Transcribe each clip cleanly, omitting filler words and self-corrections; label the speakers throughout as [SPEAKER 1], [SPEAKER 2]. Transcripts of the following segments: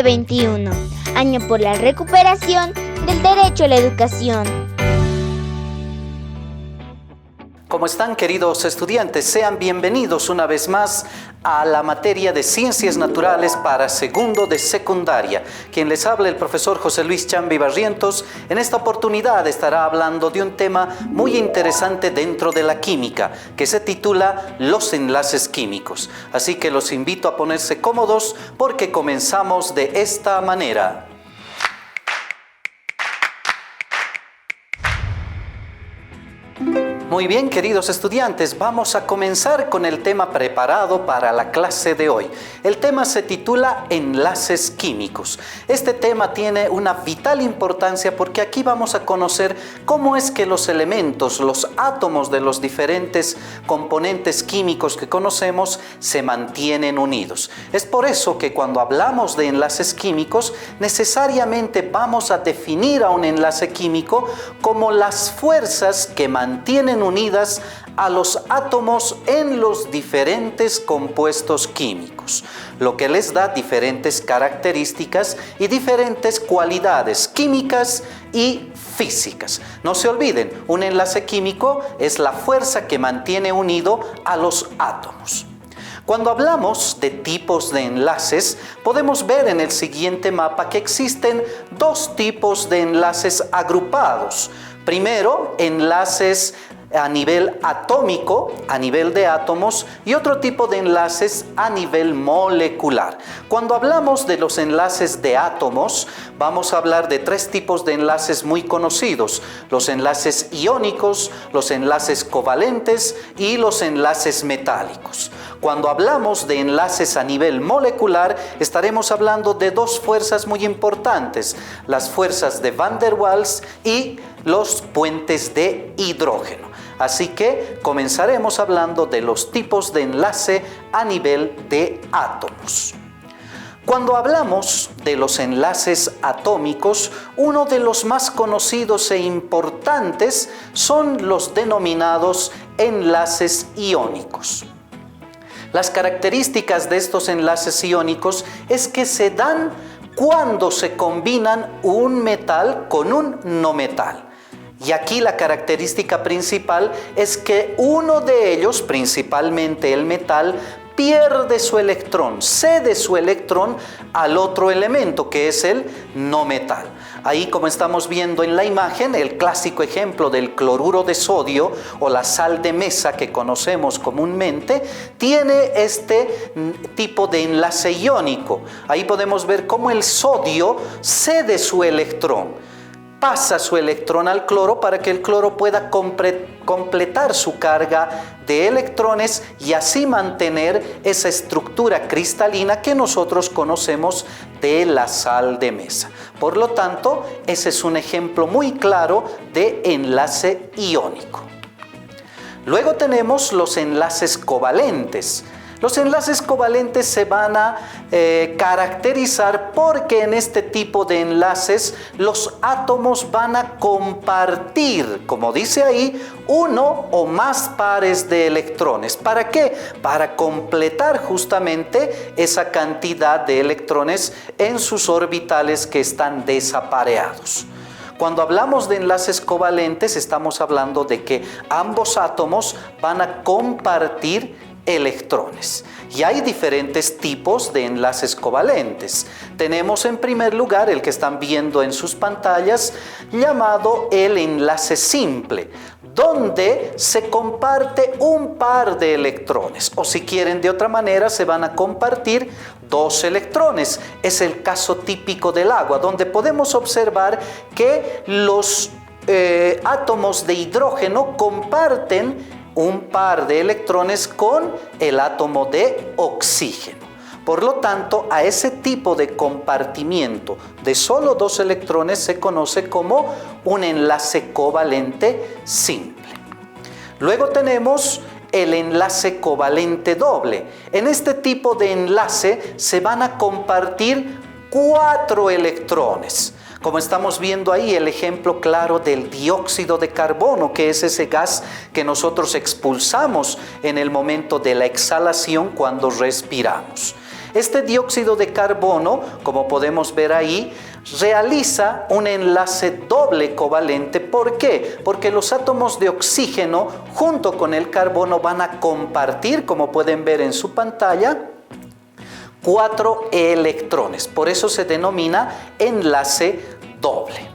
[SPEAKER 1] 2021, año por la recuperación del derecho a la educación.
[SPEAKER 2] ¿Cómo están, queridos estudiantes? Sean bienvenidos una vez más a la materia de Ciencias Naturales para segundo de secundaria. Quien les habla, el profesor José Luis Chambi Barrientos. En esta oportunidad estará hablando de un tema muy interesante dentro de la química, que se titula Los enlaces químicos. Así que los invito a ponerse cómodos porque comenzamos de esta manera. Muy bien, queridos estudiantes, vamos a comenzar con el tema preparado para la clase de hoy. El tema se titula Enlaces químicos. Este tema tiene una vital importancia porque aquí vamos a conocer cómo es que los elementos, los átomos de los diferentes componentes químicos que conocemos se mantienen unidos. Es por eso que cuando hablamos de enlaces químicos, necesariamente vamos a definir a un enlace químico como las fuerzas que mantienen unidas a los átomos en los diferentes compuestos químicos, lo que les da diferentes características y diferentes cualidades químicas y físicas. No se olviden, un enlace químico es la fuerza que mantiene unido a los átomos. Cuando hablamos de tipos de enlaces, podemos ver en el siguiente mapa que existen dos tipos de enlaces agrupados. Primero, enlaces a nivel atómico, a nivel de átomos, y otro tipo de enlaces a nivel molecular. Cuando hablamos de los enlaces de átomos, vamos a hablar de tres tipos de enlaces muy conocidos: los enlaces iónicos, los enlaces covalentes y los enlaces metálicos. Cuando hablamos de enlaces a nivel molecular, estaremos hablando de dos fuerzas muy importantes: las fuerzas de Van der Waals y los puentes de hidrógeno. Así que comenzaremos hablando de los tipos de enlace a nivel de átomos. Cuando hablamos de los enlaces atómicos, uno de los más conocidos e importantes son los denominados enlaces iónicos. Las características de estos enlaces iónicos es que se dan cuando se combinan un metal con un no metal. Y aquí la característica principal es que uno de ellos, principalmente el metal, pierde su electrón, cede su electrón al otro elemento, que es el no metal. Ahí, como estamos viendo en la imagen, el clásico ejemplo del cloruro de sodio o la sal de mesa que conocemos comúnmente, tiene este tipo de enlace iónico. Ahí podemos ver cómo el sodio cede su electrón, pasa su electrón al cloro para que el cloro pueda completar su carga de electrones y así mantener esa estructura cristalina que nosotros conocemos de la sal de mesa. Por lo tanto, ese es un ejemplo muy claro de enlace iónico. Luego tenemos los enlaces covalentes. Los enlaces covalentes se van a caracterizar porque en este tipo de enlaces los átomos van a compartir, como dice ahí, uno o más pares de electrones. ¿Para qué? Para completar justamente esa cantidad de electrones en sus orbitales que están desapareados. Cuando hablamos de enlaces covalentes, estamos hablando de que ambos átomos van a compartir electrones. Y hay diferentes tipos de enlaces covalentes. Tenemos en primer lugar el que están viendo en sus pantallas, llamado el enlace simple, donde se comparte un par de electrones, o si quieren de otra manera, se van a compartir dos electrones. Es el caso típico del agua, donde podemos observar que los átomos de hidrógeno comparten un par de electrones con el átomo de oxígeno. Por lo tanto, a ese tipo de compartimiento de solo dos electrones se conoce como un enlace covalente simple. Luego tenemos el enlace covalente doble. En este tipo de enlace se van a compartir 4 electrones. Como estamos viendo ahí el ejemplo claro del dióxido de carbono, que es ese gas que nosotros expulsamos en el momento de la exhalación cuando respiramos. Este dióxido de carbono, como podemos ver ahí, realiza un enlace doble covalente. ¿Por qué? Porque los átomos de oxígeno junto con el carbono van a compartir, como pueden ver en su pantalla, 4 electrones. Por eso se denomina enlace doble.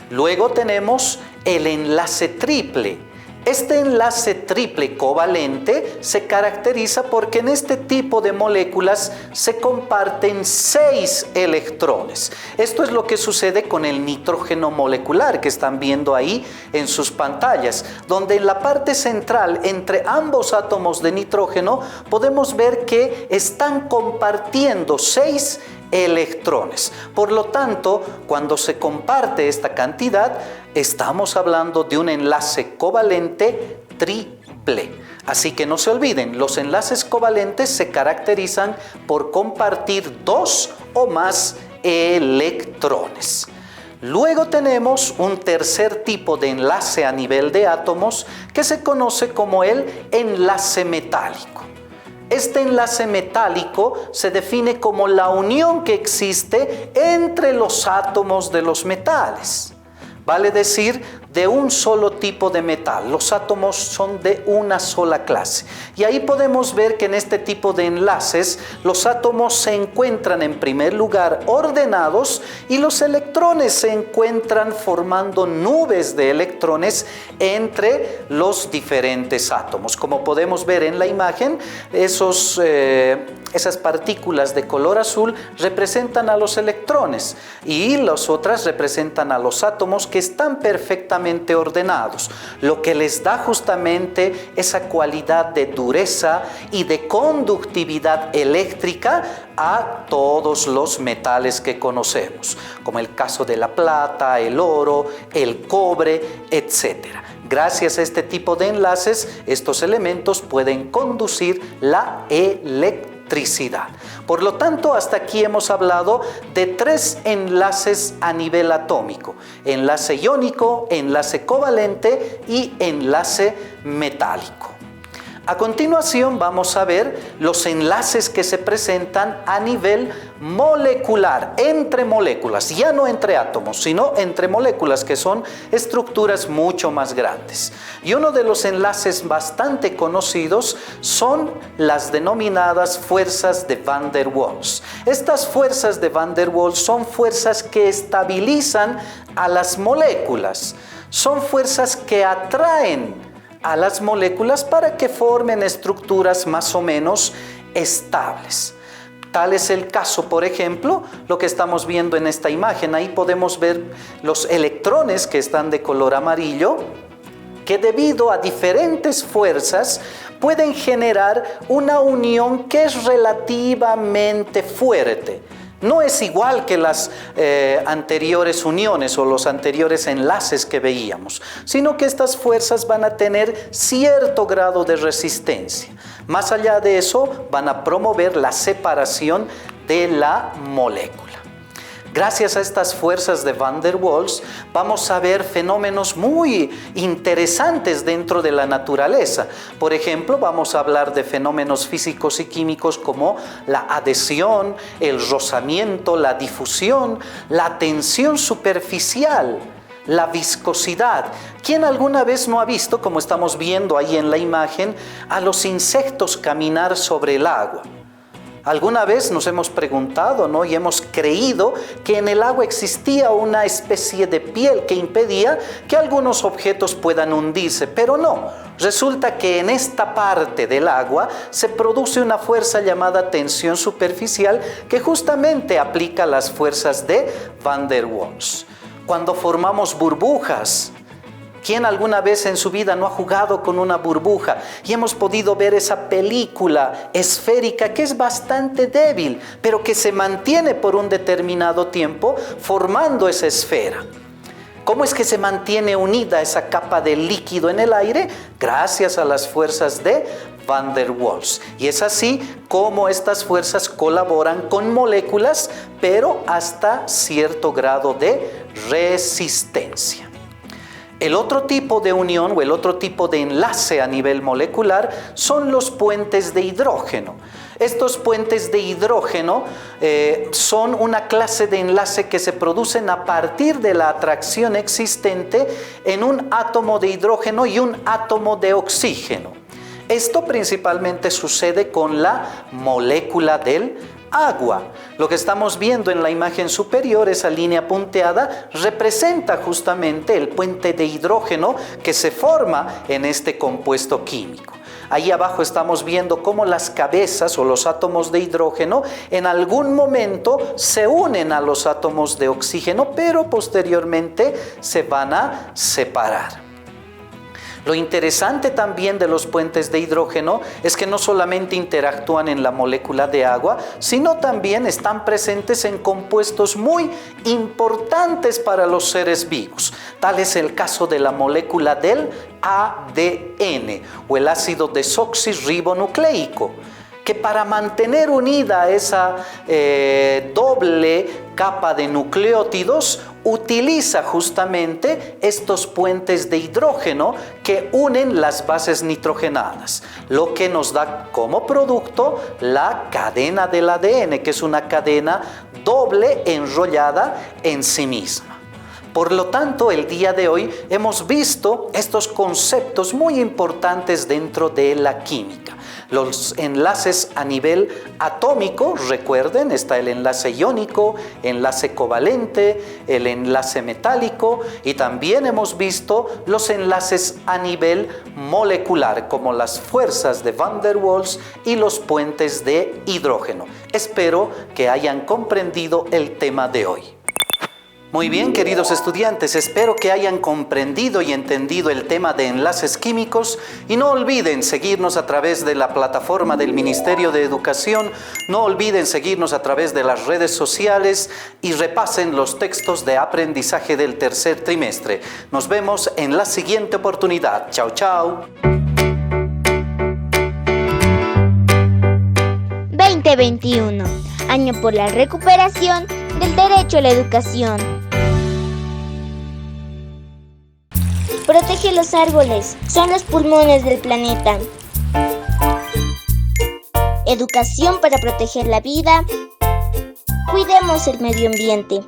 [SPEAKER 2] Luego tenemos el enlace triple. Este enlace triple covalente se caracteriza porque en este tipo de moléculas se comparten 6 electrones. Esto es lo que sucede con el nitrógeno molecular que están viendo ahí en sus pantallas, donde en la parte central entre ambos átomos de nitrógeno podemos ver que están compartiendo 6 electrones. Por lo tanto, cuando se comparte esta cantidad, estamos hablando de un enlace covalente triple. Así que no se olviden, los enlaces covalentes se caracterizan por compartir 2 o más electrones. Luego tenemos un tercer tipo de enlace a nivel de átomos que se conoce como el enlace metálico. Este enlace metálico se define como la unión que existe entre los átomos de los metales. Vale decir, de un solo tipo de metal. Los átomos son de una sola clase. Y ahí podemos ver que en este tipo de enlaces los átomos se encuentran en primer lugar ordenados y los electrones se encuentran formando nubes de electrones entre los diferentes átomos. Como podemos ver en la imagen, esas partículas de color azul representan a los electrones y las otras representan a los átomos que están perfectamente ordenados, lo que les da justamente esa cualidad de dureza y de conductividad eléctrica a todos los metales que conocemos, como el caso de la plata, el oro, el cobre, etc. Gracias a este tipo de enlaces, estos elementos pueden conducir la electricidad. Por lo tanto, hasta aquí hemos hablado de 3 enlaces a nivel atómico: enlace iónico, enlace covalente y enlace metálico. A continuación vamos a ver los enlaces que se presentan a nivel molecular, entre moléculas, ya no entre átomos, sino entre moléculas, que son estructuras mucho más grandes. Y uno de los enlaces bastante conocidos son las denominadas fuerzas de Van der Waals. Estas fuerzas de Van der Waals son fuerzas que estabilizan a las moléculas, son fuerzas que atraen a las moléculas para que formen estructuras más o menos estables. Tal es el caso, por ejemplo, lo que estamos viendo en esta imagen. Ahí podemos ver los electrones que están de color amarillo, que debido a diferentes fuerzas pueden generar una unión que es relativamente fuerte. No es igual que las anteriores uniones o los anteriores enlaces que veíamos, sino que estas fuerzas van a tener cierto grado de resistencia. Más allá de eso, van a promover la separación de la molécula. Gracias a estas fuerzas de Van der Waals vamos a ver fenómenos muy interesantes dentro de la naturaleza. Por ejemplo, vamos a hablar de fenómenos físicos y químicos como la adhesión, el rozamiento, la difusión, la tensión superficial, la viscosidad. ¿Quién alguna vez no ha visto, como estamos viendo ahí en la imagen, a los insectos caminar sobre el agua? Alguna vez nos hemos preguntado, ¿no? Y hemos creído que en el agua existía una especie de piel que impedía que algunos objetos puedan hundirse, pero no. Resulta que en esta parte del agua se produce una fuerza llamada tensión superficial que justamente aplica las fuerzas de Van der Waals. Cuando formamos burbujas, ¿quién alguna vez en su vida no ha jugado con una burbuja? Y hemos podido ver esa película esférica que es bastante débil, pero que se mantiene por un determinado tiempo formando esa esfera. ¿Cómo es que se mantiene unida esa capa de líquido en el aire? Gracias a las fuerzas de Van der Waals. Y es así como estas fuerzas colaboran con moléculas, pero hasta cierto grado de resistencia. El otro tipo de unión o el otro tipo de enlace a nivel molecular son los puentes de hidrógeno. Estos puentes de hidrógeno son una clase de enlace que se producen a partir de la atracción existente en un átomo de hidrógeno y un átomo de oxígeno. Esto principalmente sucede con la molécula del agua. Lo que estamos viendo en la imagen superior, esa línea punteada, representa justamente el puente de hidrógeno que se forma en este compuesto químico. Ahí abajo estamos viendo cómo las cabezas o los átomos de hidrógeno en algún momento se unen a los átomos de oxígeno, pero posteriormente se van a separar. Lo interesante también de los puentes de hidrógeno es que no solamente interactúan en la molécula de agua, sino también están presentes en compuestos muy importantes para los seres vivos. Tal es el caso de la molécula del ADN o el ácido desoxirribonucleico, que para mantener unida esa doble capa de nucleótidos utiliza justamente estos puentes de hidrógeno que unen las bases nitrogenadas, lo que nos da como producto la cadena del ADN, que es una cadena doble enrollada en sí misma. Por lo tanto, el día de hoy hemos visto estos conceptos muy importantes dentro de la química. Los enlaces a nivel atómico, recuerden, está el enlace iónico, enlace covalente, el enlace metálico, y también hemos visto los enlaces a nivel molecular, como las fuerzas de Van der Waals y los puentes de hidrógeno. Espero que hayan comprendido el tema de hoy. Muy bien, queridos estudiantes, espero que hayan comprendido y entendido el tema de enlaces químicos y no olviden seguirnos a través de la plataforma del Ministerio de Educación, no olviden seguirnos a través de las redes sociales y repasen los textos de aprendizaje del tercer trimestre. Nos vemos en la siguiente oportunidad. Chao, chao.
[SPEAKER 1] 2021, año por la recuperación del derecho a la educación. Protege los árboles, son los pulmones del planeta. Educación para proteger la vida. Cuidemos el medio ambiente.